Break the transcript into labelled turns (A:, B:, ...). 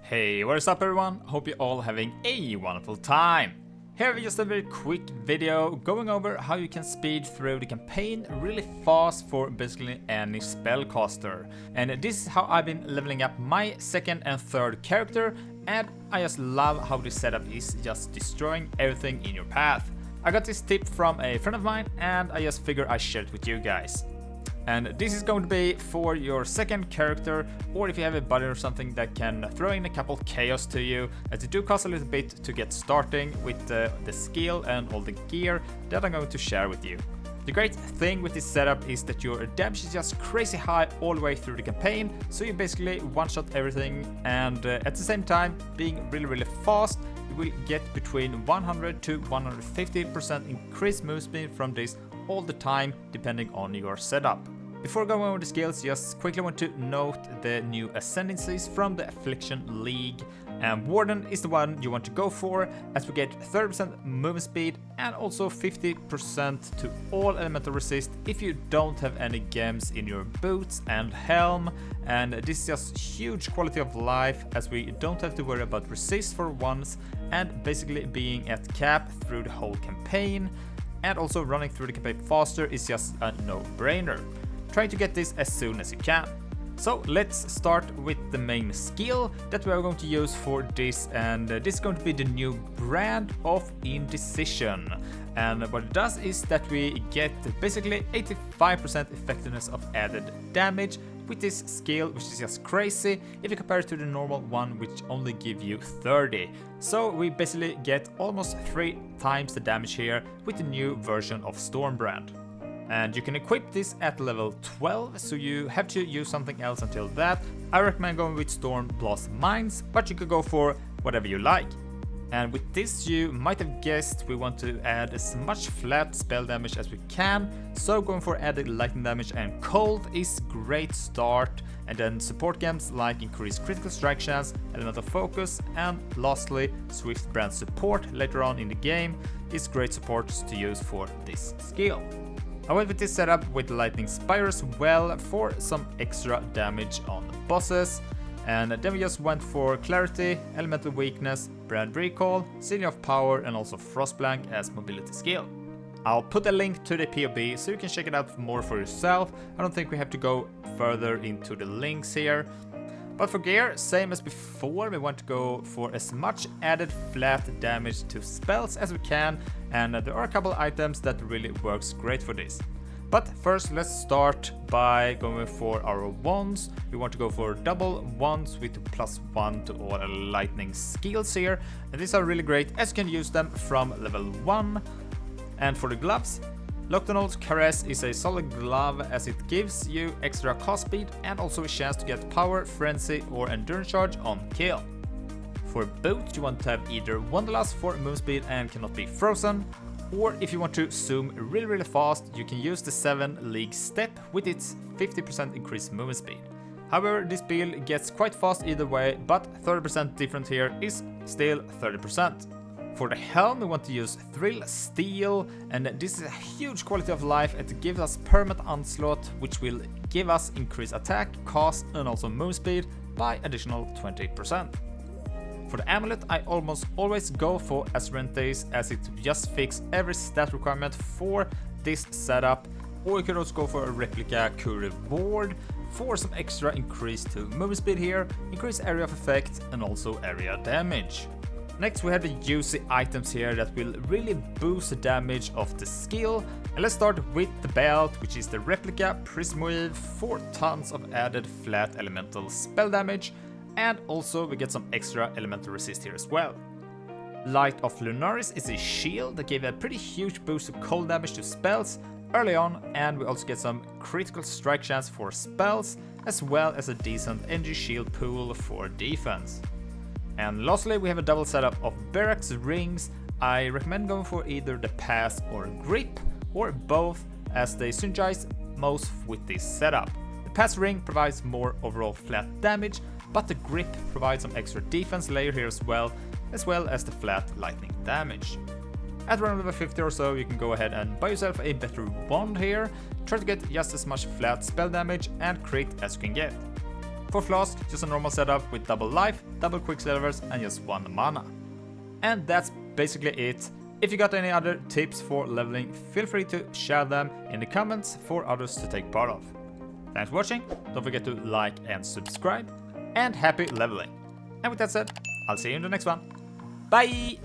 A: Hey, what's up everyone? Hope you're all having a wonderful time. Here is just a very quick video going over how you can speed through the campaign really fast for basically any spellcaster. And this is how I've been leveling up my second and third character, and I just love how this setup is just destroying everything in your path. I got this tip from a friend of mine and I just figured I'd share it with you guys. And this is going to be for your second character, or if you have a buddy or something that can throw in a couple chaos to you, as it do cost a little bit to get starting with the skill and all the gear that I'm going to share with you. The great thing with this setup is that your damage is just crazy high all the way through the campaign, so you basically one-shot everything, and at the same time, being really fast, you will get between 100 to 150% increased move speed from this all the time, depending on your setup. Before going over the skills, just quickly want to note the new ascendancies from the Affliction League. And Warden is the one you want to go for, as we get 30% movement speed and also 50% to all elemental resist if you don't have any gems in your boots and helm. And this is just huge quality of life, as we don't have to worry about resist for once, and basically being at cap through the whole campaign. And also running through the campaign faster is just a no-brainer. Try to get this as soon as you can. So let's start with the main skill that we are going to use for this, and this is going to be the new brand of Indecision. And what it does is that we get basically 85% effectiveness of added damage with this skill, which is just crazy if you compare it to the normal one, which only give you 30. So we basically get almost 3 times the damage here with the new version of Stormbrand. And you can equip this at level 12, so you have to use something else until that. I recommend going with Storm Blast Mines, but you could go for whatever you like. And with this, you might have guessed we want to add as much flat spell damage as we can, so going for added lightning damage and cold is great start, and then support gems like increased critical strike chance, elemental focus, and lastly Swift Brand support later on in the game is great supports to use for this skill. I went with this setup with Lightning Spire as well for some extra damage on the bosses. And then we just went for Clarity, Elemental Weakness, Brand Recall, Seal of Power, and also Frostblank as mobility skill. I'll put a link to the POB so you can check it out more for yourself. I don't think we have to go further into the links here. But for gear, same as before, we want to go for as much added flat damage to spells as we can, and there are a couple items that really works great for this. But first, let's start by going for our wands. We want to go for double wands with +1 to all lightning skills here. And these are really great as you can use them from level 1. And for the gloves, Nocturnal's Caress is a solid glove as it gives you extra cast speed and also a chance to get power, frenzy or endurance charge on kill. For boots, you want to have either Wanderlust for move speed and cannot be frozen, or if you want to zoom really fast, you can use the 7 League Step with its 50% increased movement speed. However, this build gets quite fast either way, but 30% different here is still 30%. For the helm, we want to use Thrill Steel, and this is a huge quality of life. It gives us permanent onslaught, which will give us increased attack, cost, and also move speed by additional 20%. For the amulet, I almost always go for Asrantes, as it just fixes every stat requirement for this setup, or you could also go for a replica Curie Ward for some extra increase to movement speed here, increased area of effect, and also area damage. Next, we have the juicy items here that will really boost the damage of the skill. And let's start with the belt, which is the replica Prismweave for tons of added flat elemental spell damage. And also we get some extra elemental resist here as well. Light of Lunaris is a shield that gave a pretty huge boost of cold damage to spells early on, and we also get some critical strike chance for spells, as well as a decent energy shield pool for defense. And lastly, we have a double setup of Barracks rings. I recommend going for either the pass or grip, or both, as they synergize most with this setup. The pass ring provides more overall flat damage, but the grip provides some extra defense layer here as well as the flat lightning damage. At around level 50 or so, you can go ahead and buy yourself a better wand here. Try to get just as much flat spell damage and crit as you can get. For Flask, just a normal setup with double life, double quicksilvers and just 1 mana. And that's basically it. If you got any other tips for leveling, feel free to share them in the comments for others to take part of. Thanks for watching, don't forget to like and subscribe, and happy leveling. And with that said, I'll see you in the next one. Bye!